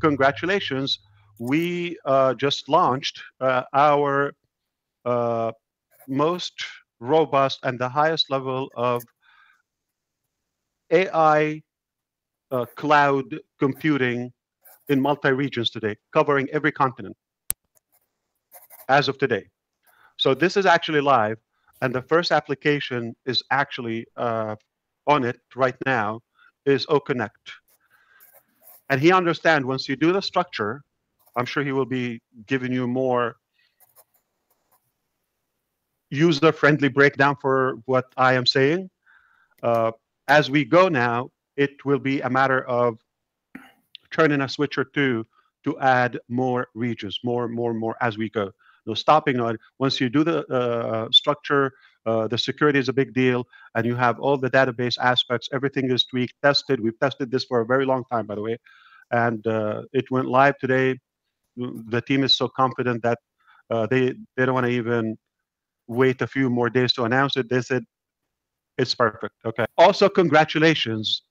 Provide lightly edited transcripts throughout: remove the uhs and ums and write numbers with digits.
congratulations, we just launched our most robust and the highest level of AI cloud computing in multi-regions today, covering every continent as of today. So this is actually live, and the first application is actually on it right now, is OConnect. And he understands once you do the structure, I'm sure he will be giving you more user-friendly breakdown for what I am saying. As we go now, it will be a matter of turning a switch or two to add more regions, more as we go. No stopping on it. Once you do the structure, the security is a big deal, and you have all the database aspects. Everything is tweaked, tested. We've tested this for a very long time, by the way, and it went live today. The team is so confident that they don't want to even wait a few more days to announce it. They said it's perfect. Okay. Also, congratulations.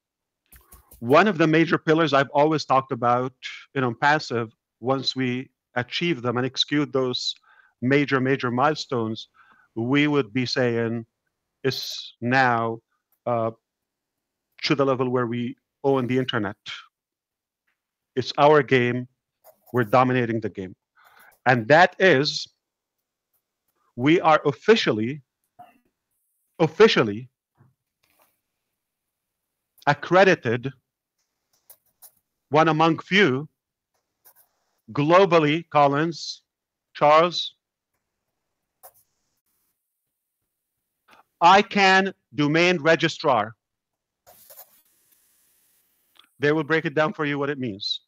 One of the major pillars I've always talked about in ONPASSIVE, once we achieve them and execute those major milestones, we would be saying is now to the level where we own the internet. It's our game. We're dominating the game. And that is, we are officially accredited, one among few, globally, Collins, Charles, ICANN domain registrar. They will break it down for you what it means.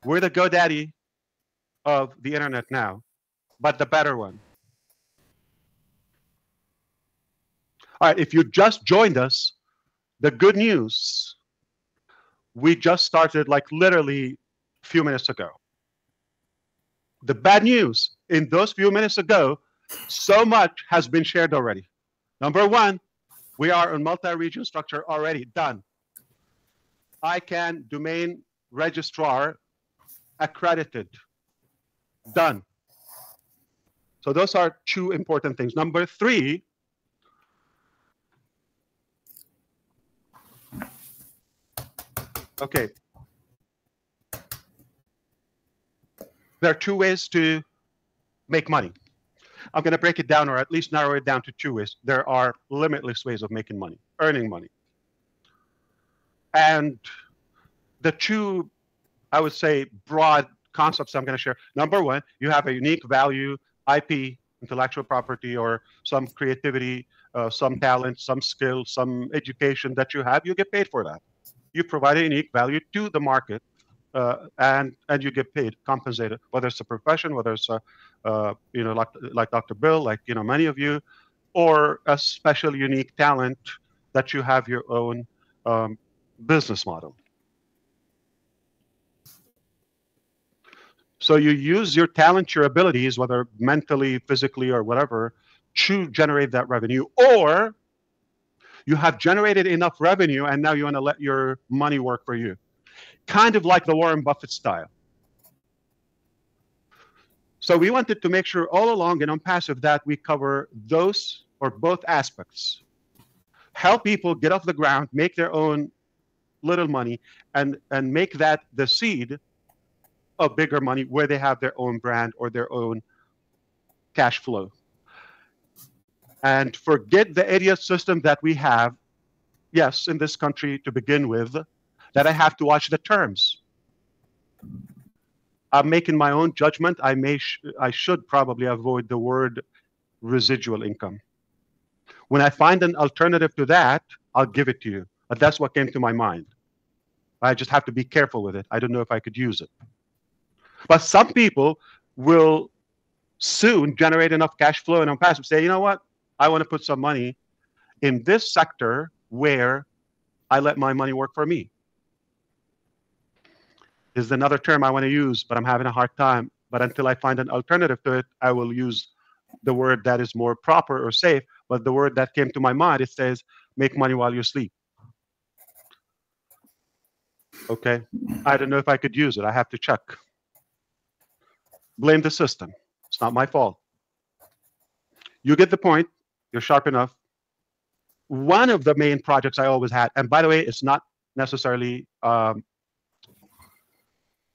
We're the GoDaddy of the internet now, but the better one. All right, if you just joined us, the good news, we just started like literally a few minutes ago. The bad news, in those few minutes ago, so much has been shared already. Number one, we are on multi-region structure already, done. ICANN domain registrar accredited, done. So those are two important things. Number three, okay. There are two ways to make money. I'm going to break it down, or at least narrow it down to two ways. There are limitless ways of making money, earning money. And the two, I would say, broad concepts I'm going to share. Number one, you have a unique value, IP, intellectual property, or some creativity, some talent, some skill, some education that you have, you get paid for that. You provide a unique value to the market, and you get paid, compensated, whether it's a profession, whether it's a, like Dr. Bill, like many of you, or a special unique talent that you have your own business model. So you use your talent, your abilities, whether mentally, physically, or whatever, to generate that revenue, or you have generated enough revenue and now you want to let your money work for you. Kind of like the Warren Buffett style. So we wanted to make sure all along in ONPASSIVE that we cover those or both aspects. Help people get off the ground, make their own little money, and make that the seed of bigger money where they have their own brand or their own cash flow. And forget the idiot system that we have, yes, in this country to begin with, that I have to watch the terms. I'm making my own judgment. I should probably avoid the word residual income. When I find an alternative to that, I'll give it to you. But that's what came to my mind. I just have to be careful with it. I don't know if I could use it. But some people will soon generate enough cash flow and ONPASSIVE say, you know what? I want to put some money in this sector where I let my money work for me. This is another term I want to use, but I'm having a hard time. But until I find an alternative to it, I will use the word that is more proper or safe. But the word that came to my mind, it says, make money while you sleep. Okay, I don't know if I could use it. I have to check. Blame the system. It's not my fault. You get the point. You're sharp enough. One of the main projects I always had, and by the way, it's not necessarily a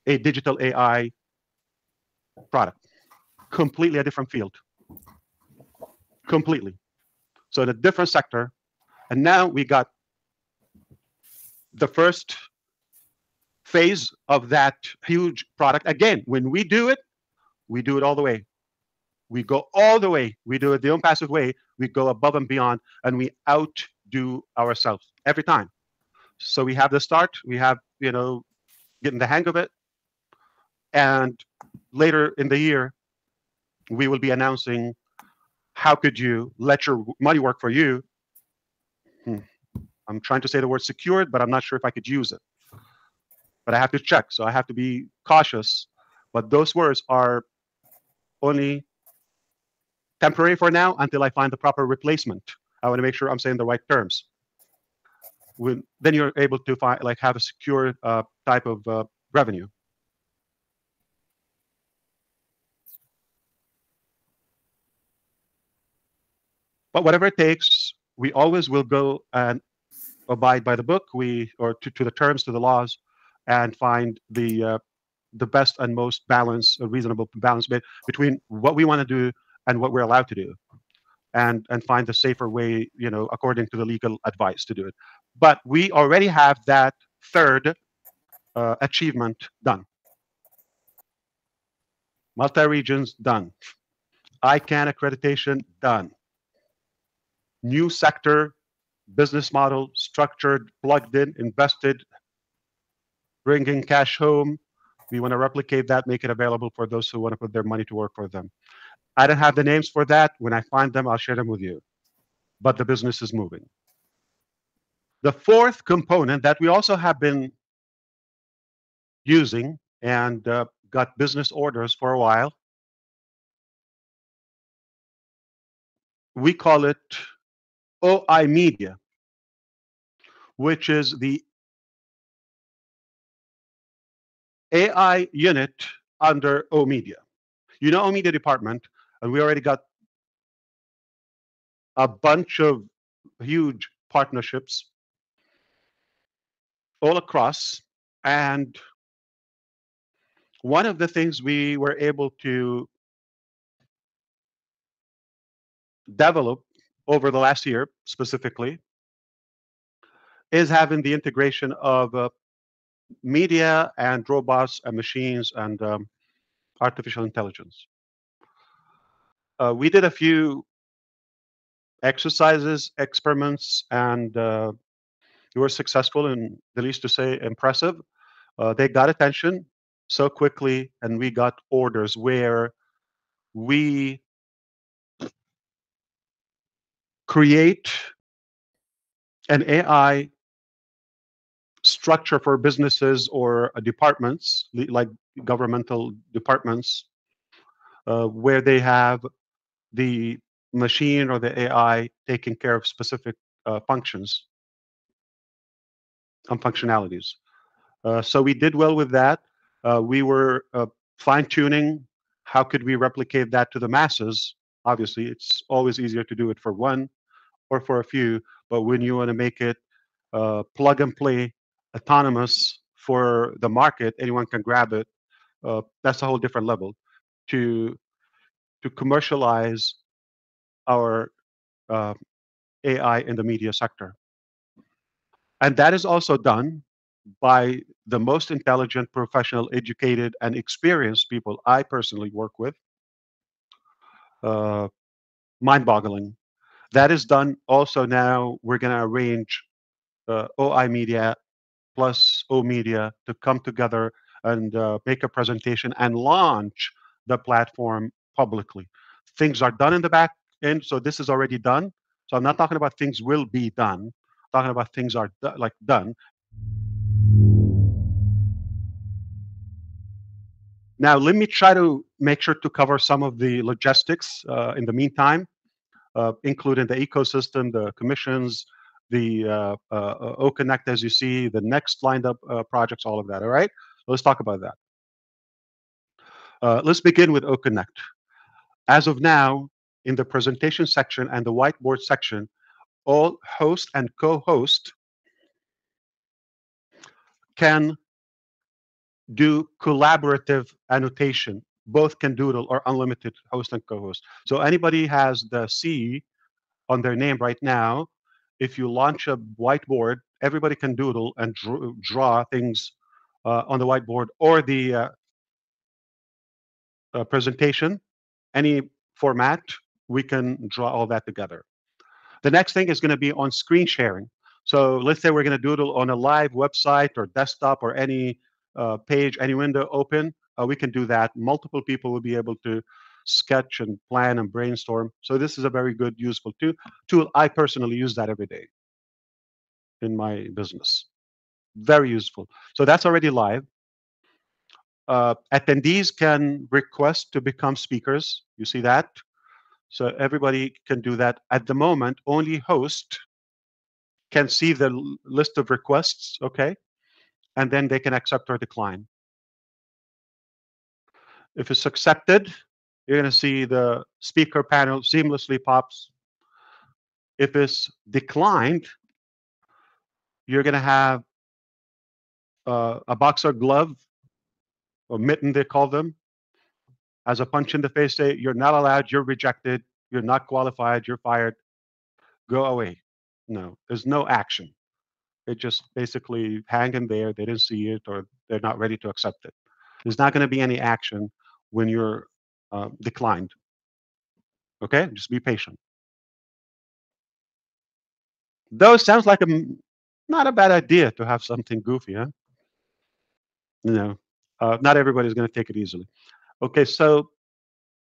digital AI product, completely a different field, completely. So in a different sector. And now we got the first phase of that huge product. Again, when we do it all the way. We go all the way. We do it the ONPASSIVE way. We go above and beyond, and we outdo ourselves every time. So we have the start. We have, getting the hang of it. And later in the year, we will be announcing how could you let your money work for you. I'm trying to say the word secured, but I'm not sure if I could use it. But I have to check, so I have to be cautious. But those words are only temporary for now until I find the proper replacement. I want to make sure I'm saying the right terms. Then you're able to find, have a secure type of revenue. But whatever it takes, we always will go and abide by the book, or to the terms, to the laws, and find the best and most balanced, reasonable balance between what we want to do and what we're allowed to do, and find the safer way, according to the legal advice to do it. But we already have that third achievement done. Multi-regions done. ICANN accreditation done. New sector, business model, structured, plugged in, invested, bringing cash home. We want to replicate that, make it available for those who want to put their money to work for them. I don't have the names for that. When I find them, I'll share them with you. But the business is moving. The fourth component that we also have been using and got business orders for a while, we call it OI Media, which is the AI unit under O Media. O Media department, and we already got a bunch of huge partnerships all across. And one of the things we were able to develop over the last year specifically is having the integration of media and robots and machines and artificial intelligence. We did a few exercises, experiments, and we were successful, and the least to say impressive. They got attention so quickly, and we got orders where we create an AI structure for businesses or departments, like governmental departments, where they have the machine or the AI taking care of specific functions and functionalities. So we did well with that. We were fine-tuning how could we replicate that to the masses. Obviously, it's always easier to do it for one or for a few, but when you want to make it plug and play, autonomous for the market, anyone can grab it. That's a whole different level. To commercialize our AI in the media sector, and that is also done by the most intelligent, professional, educated, and experienced people I personally work with. Mind-boggling. That is done also now. We're going to arrange OI Media plus O Media to come together and make a presentation and launch the platform publicly. Things are done in the back end, so this is already done. So I'm not talking about things will be done. I'm talking about things are done. Now, let me try to make sure to cover some of the logistics in the meantime, including the ecosystem, the commissions, the OConnect, as you see, the next lined up projects, all of that. All right, let's talk about that. Let's begin with OConnect. As of now, in the presentation section and the whiteboard section, all host and co-host can do collaborative annotation. Both can doodle or unlimited host and co-host. So anybody has the C on their name right now, if you launch a whiteboard, everybody can doodle and draw things on the whiteboard or the presentation, any format, we can draw all that together. The next thing is going to be on screen sharing. So let's say we're going to doodle on a live website or desktop or any page, any window open. We can do that. Multiple people will be able to sketch and plan and brainstorm. So this is a very good, useful tool. I personally use that every day in my business. Very useful. So that's already live. Attendees can request to become speakers. You see that? So everybody can do that. At the moment, only host can see the list of requests, okay? And then they can accept or decline. If it's accepted, you're going to see the speaker panel seamlessly pops. If it's declined, you're going to have a boxer glove or mitten, they call them, as a punch in the face, say, you're not allowed, you're rejected, you're not qualified, you're fired, go away. No, there's no action. It just basically hanging there. They didn't see it or they're not ready to accept it. There's not going to be any action when you're declined. Okay, just be patient. Though it sounds like not a bad idea to have something goofy, huh? You know, not everybody's going to take it easily. Okay, so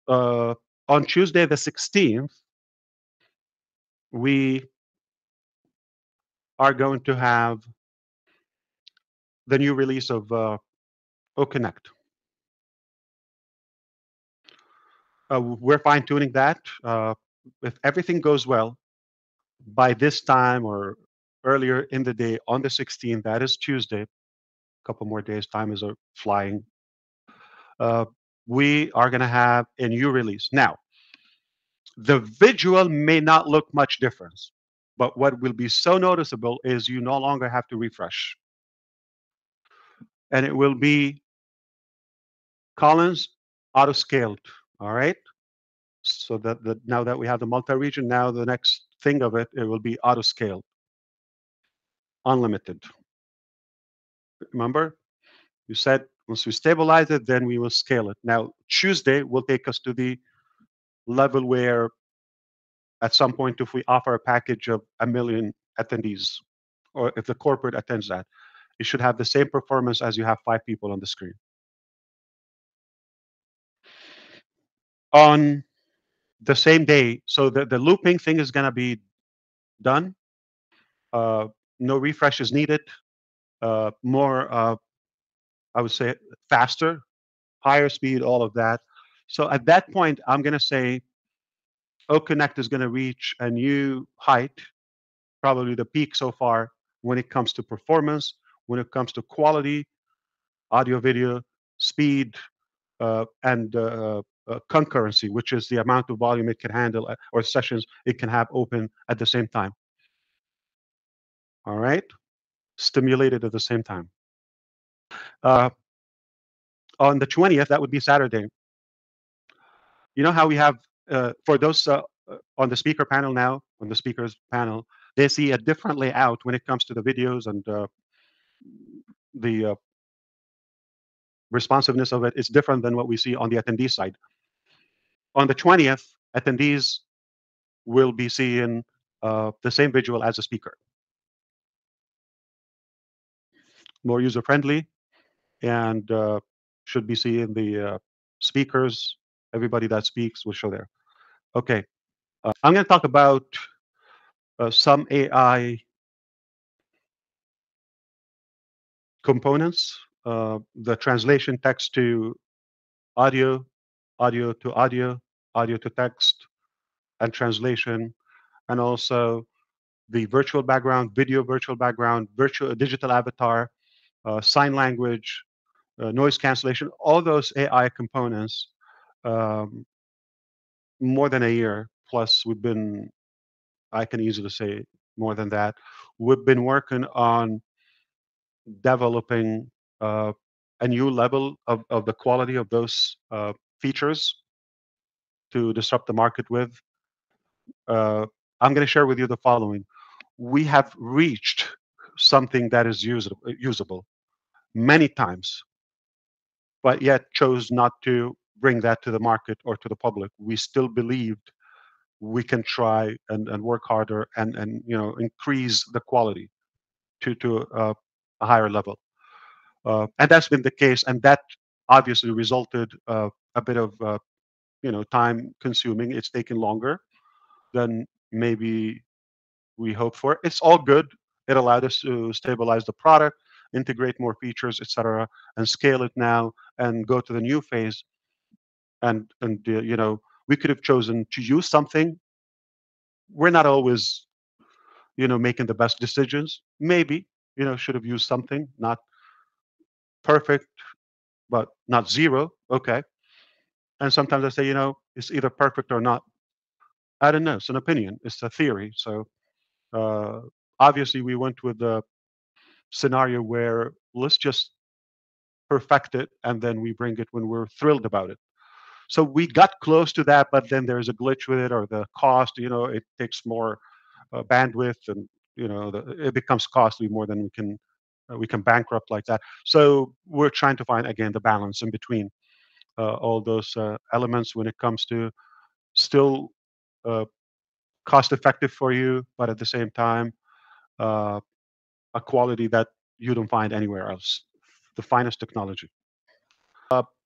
on Tuesday the 16th, we are going to have the new release of OConnect. We're fine tuning that. If everything goes well, by this time or earlier in the day on the 16th, that is Tuesday, a couple more days, time is flying. We are going to have a new release. Now, the visual may not look much different, but what will be so noticeable is you no longer have to refresh. And it will be Collins auto-scaled, all right? So that now that we have the multi-region, now the next thing of it, it will be auto-scaled, unlimited. Remember? You said once we stabilize it, then we will scale it. Now, Tuesday will take us to the level where at some point, if we offer a package of 1 million attendees, or if the corporate attends that, it should have the same performance as you have 5 people on the screen. On the same day, so the looping thing is going to be done. No refresh is needed. More, I would say, faster, higher speed, all of that. So at that point, I'm going to say OConnect is going to reach a new height, probably the peak so far when it comes to performance, when it comes to quality, audio, video, speed, and concurrency, which is the amount of volume it can handle or sessions it can have open at the same time. All right, stimulated at the same time. On the 20th, that would be Saturday. You know how we have for those on the speaker panel now, on the speakers panel, they see a different layout when it comes to the videos and the responsiveness of it is different than what we see on the attendee side. On the 20th, attendees will be seeing the same visual as a speaker. More user-friendly, and should be seeing the speakers. Everybody that speaks will show there. Okay, I'm going to talk about some AI components, the translation text to audio, audio to audio, audio to text, and translation, and also the virtual background, video virtual background, virtual digital avatar, sign language, noise cancellation, all those AI components. Um, More than a year plus, I can easily say more than that. We've been working on developing a new level of the quality of those features to disrupt the market with. Uh, I'm going to share with you the following. We have reached something that is usable many times, but yet chose not to bring that to the market or to the public. We still believed we can try and work harder and increase the quality to a higher level. And that's been the case, and that obviously resulted a bit of time consuming. It's taken longer than maybe we hoped for. It's all good. It allowed us to stabilize the product, integrate more features, etc., and scale it now and go to the new phase. And we could have chosen to use something. We're not always making the best decisions. Maybe should have used something not perfect, but not zero. Okay. And sometimes I say, it's either perfect or not. I don't know. It's an opinion. It's a theory. So uh, obviously, we went with the scenario where let's just perfect it and then we bring it when we're thrilled about it. So we got close to that, but then there's a glitch with it or the cost. It takes more bandwidth, and it becomes costly more than we can bankrupt like that. So we're trying to find again the balance in between all those elements when it comes to still uh, cost effective for you, but at the same time, uh, a quality that you don't find anywhere else. The finest technology.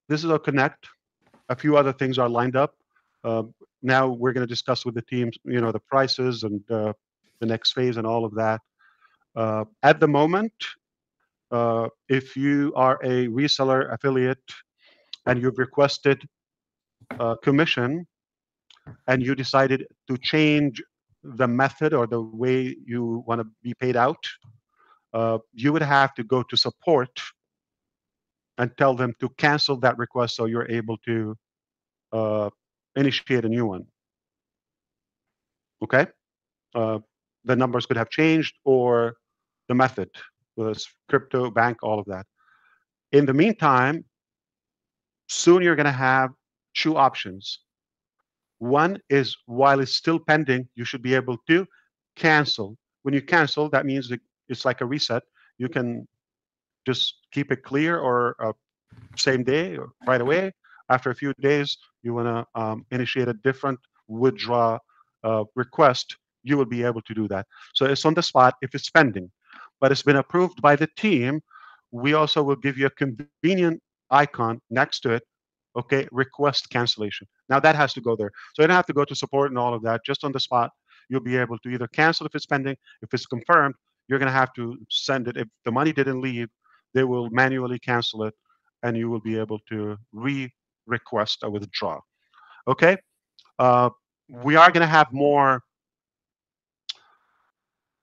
This is a connect. A few other things are lined up. Uh, Now we're going to discuss with the teams, the prices and the next phase and all of that. At the moment, if you are a reseller affiliate and you've requested commission and you decided to change the method or the way you want to be paid out, you would have to go to support and tell them to cancel that request so you're able to uh, initiate a new one. Okay? Uh, the numbers could have changed or the method, whether it's crypto, bank, all of that. In the meantime, soon you're going to have two options. One is while it's still pending, you should be able to cancel. When you cancel, that means it's like a reset. You can just keep it clear or same day or right away. After a few days, you want to initiate a different withdraw request, you will be able to do that. So it's on the spot if it's pending, but it's been approved by the team. We also will give you a convenient icon next to it. Okay, request cancellation. Now that has to go there. So you don't have to go to support and all of that. Just on the spot, you'll be able to either cancel if it's pending. If it's confirmed, you're going to have to send it. If the money didn't leave, they will manually cancel it and you will be able to request a withdraw. Okay. Uh, we are going to have more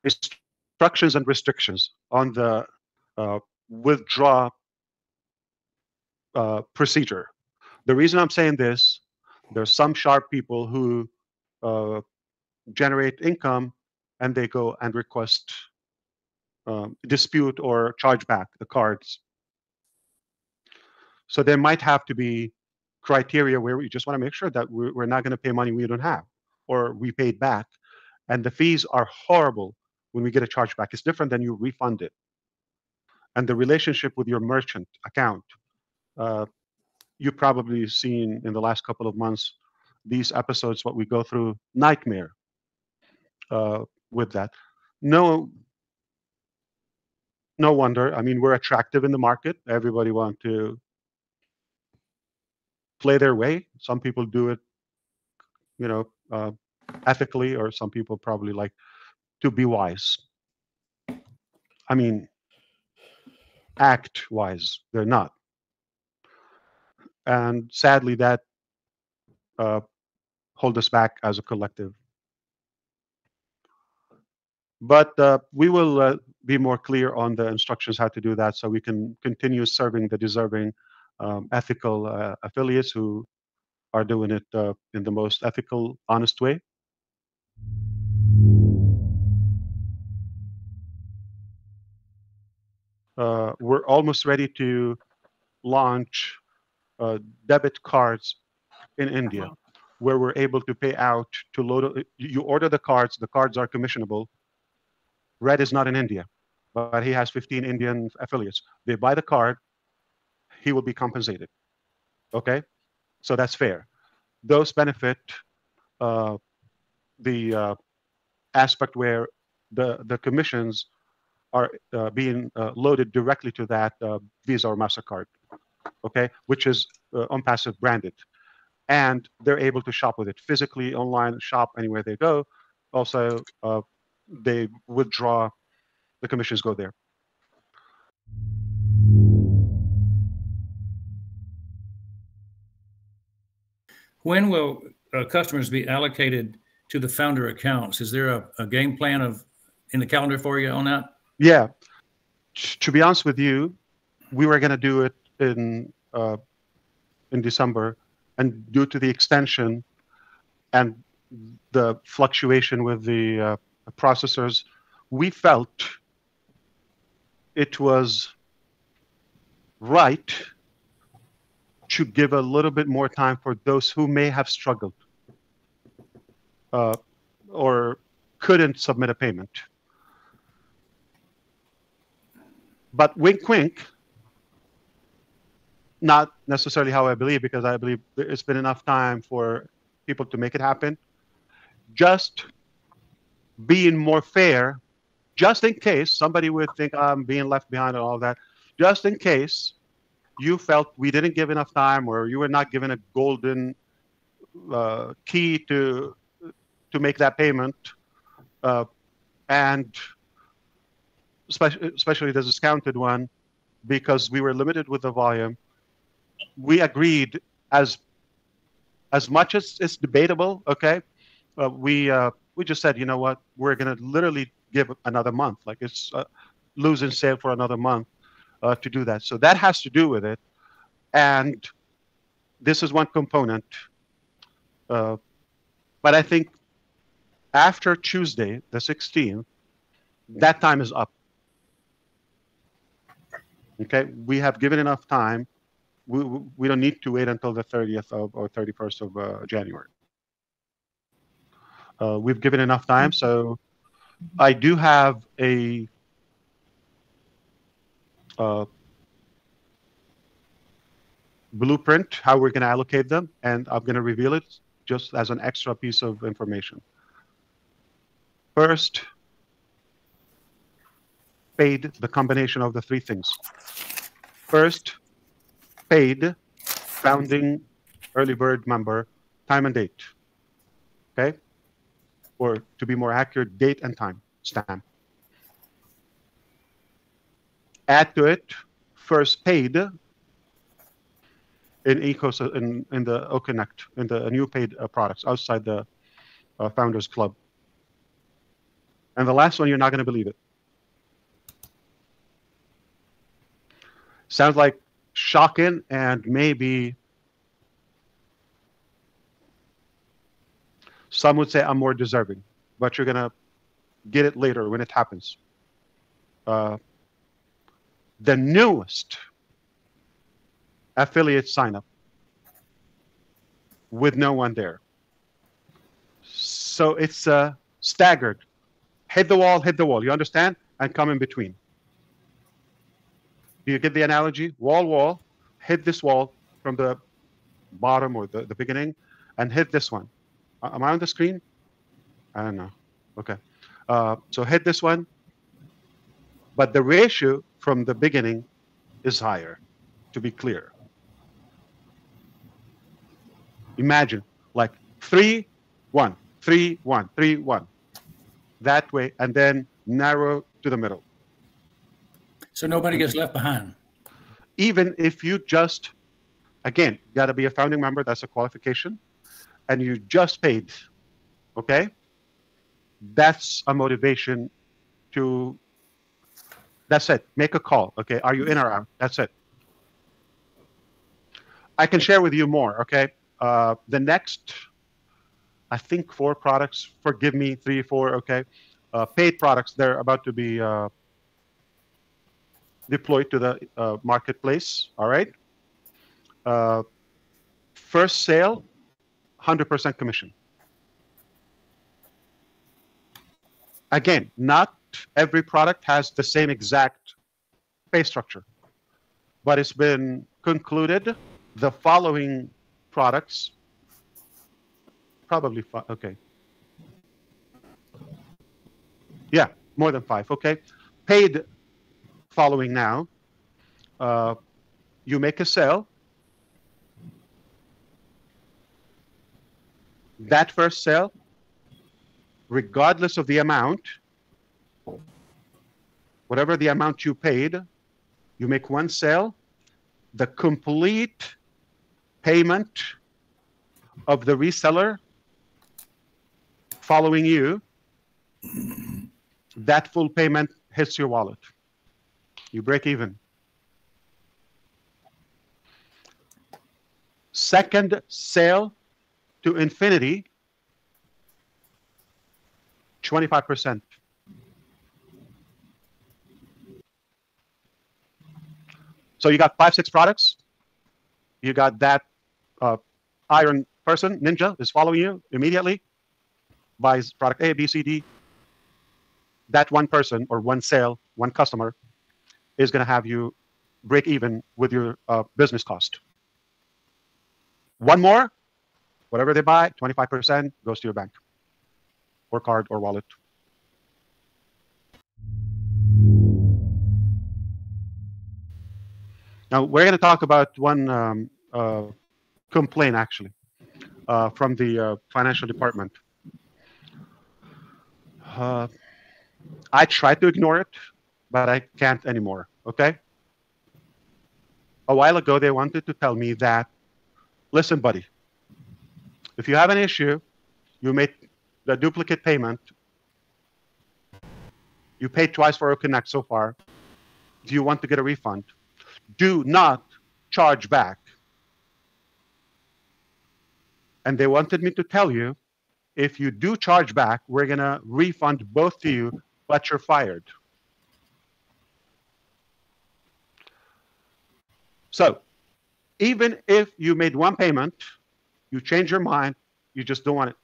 instructions and restrictions on the withdraw procedure. The reason I'm saying this, there's some sharp people who uh, generate income and they go and request dispute or charge back the cards. So there might have to be criteria where we just want to make sure that we're not going to pay money we don't have or we paid back. And the fees are horrible when we get a chargeback. It's different than you refund it. And the relationship with your merchant account, uh, you've probably seen in the last couple of months, these episodes, what we go through, nightmare with that. No, no wonder. I mean, we're attractive in the market. Everybody wants to play their way. Some people do it, you know, uh, ethically, or some people probably like to be wise. I mean, act wise. They're not. And sadly, that uh, hold us back as a collective. But we will be more clear on the instructions how to do that, so we can continue serving the deserving ethical affiliates who are doing it in the most ethical, honest way. We're almost ready to launch debit cards in India, where we're able to pay out to load. You order the cards are commissionable. Red is not in India, but he has 15 Indian affiliates. They buy the card, he will be compensated. Okay, so that's fair. Those benefit uh, the aspect where the commissions are being loaded directly to that Visa or Mastercard. Okay, which is ONPASSIVE branded, and they're able to shop with it physically, online, shop anywhere they go. Also, they withdraw, the commissions go there. When will customers be allocated to the founder accounts? Is there a game plan in the calendar for you on that? Yeah, to be honest with you, we were going to do it in December, and due to the extension and the fluctuation with the processors, we felt it was right to give a little bit more time for those who may have struggled or couldn't submit a payment. But wink, wink, not necessarily how I believe, because I believe it's been enough time for people to make it happen. Just being more fair, just in case somebody would think I'm being left behind and all that, just in case you felt we didn't give enough time, or you were not given a golden key to make that payment, and especially the discounted one, because we were limited with the volume. We agreed, as much as it's debatable, okay, we just said, you know what, we're going to literally give another month, like it's losing sale for another month to do that. So that has to do with it, and this is one component. But I think after Tuesday, the 16th, that time is up. Okay, we have given enough time. We don't need to wait until the 30th or 31st of January. We've given enough time, so I do have a blueprint how we're going to allocate them, and I'm going to reveal it just as an extra piece of information. First, paid, the combination of the three things. First, paid founding early bird member, time and date. Okay, or to be more accurate, date and time stamp. Add to it first paid in the OConnect, in the new paid products outside the Founders Club. And the last one, you're not going to believe it. Sounds like shocking, and maybe some would say I'm more deserving, but you're going to get it later when it happens. The newest affiliate sign up with no one there. So it's staggered. Hit the wall, you understand? And come in between. Do you get the analogy? Wall, hit this wall from the bottom or the beginning, and hit this one. Am I on the screen? I don't know. Okay. So hit this one, but the ratio from the beginning is higher, to be clear. Imagine like 3, 1, 3, 1, 3, 1. That way, and then narrow to the middle. So nobody gets left behind. Even if you just, again, got to be a founding member, that's a qualification, and you just paid, okay? That's a motivation to, that's it. Make a call. Okay. Are you in or out? That's it. I can share with you more. Okay. The next, I think 4 products, forgive me, 3, 4. Okay. Paid products, they're about to be deployed to the marketplace. All right. First sale, 100% commission. Again, not every product has the same exact pay structure, but it's been concluded the following products, probably 5, okay. Yeah, more than 5, okay. Paid following now, you make a sale. That first sale, regardless of the amount, whatever the amount you paid, you make one sale, the complete payment of the reseller following you, that full payment hits your wallet. You break even. Second sale to infinity, 25%. So you got 5, 6 products. You got that iron person, ninja, is following you immediately, buys product A, B, C, D. That one person or one sale, one customer is going to have you break even with your business cost. One more, whatever they buy, 25% goes to your bank or card or wallet. Now, we're going to talk about one complaint, actually, from the financial department. I tried to ignore it, but I can't anymore, okay? A while ago, they wanted to tell me that, listen, buddy, if you have an issue, you made the duplicate payment, you paid twice for Connect so far, do you want to get a refund? Do not charge back. And they wanted me to tell you, if you do charge back, we're going to refund both to you, but you're fired. So even if you made one payment, you change your mind, you just don't want it,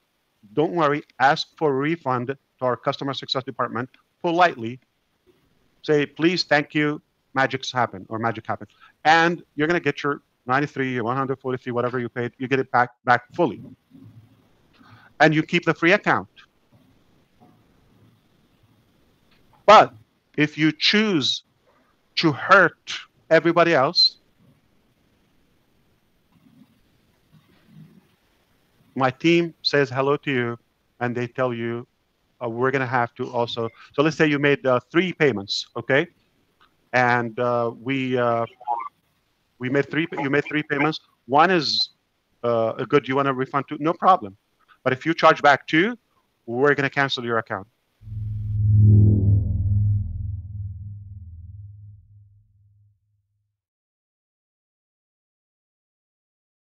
don't worry, ask for a refund to our customer success department politely. Say, please, thank you, magic happened. And you're going to get your 93 or 143, whatever you paid, you get it back fully. And you keep the free account. But if you choose to hurt everybody else, my team says hello to you, and they tell you, we're going to have to also. So let's say you made 3 payments, okay? And we made 3. You made 3 payments. One is a good. You want a refund to? No problem. But if you charge back 2, we're going to cancel your account.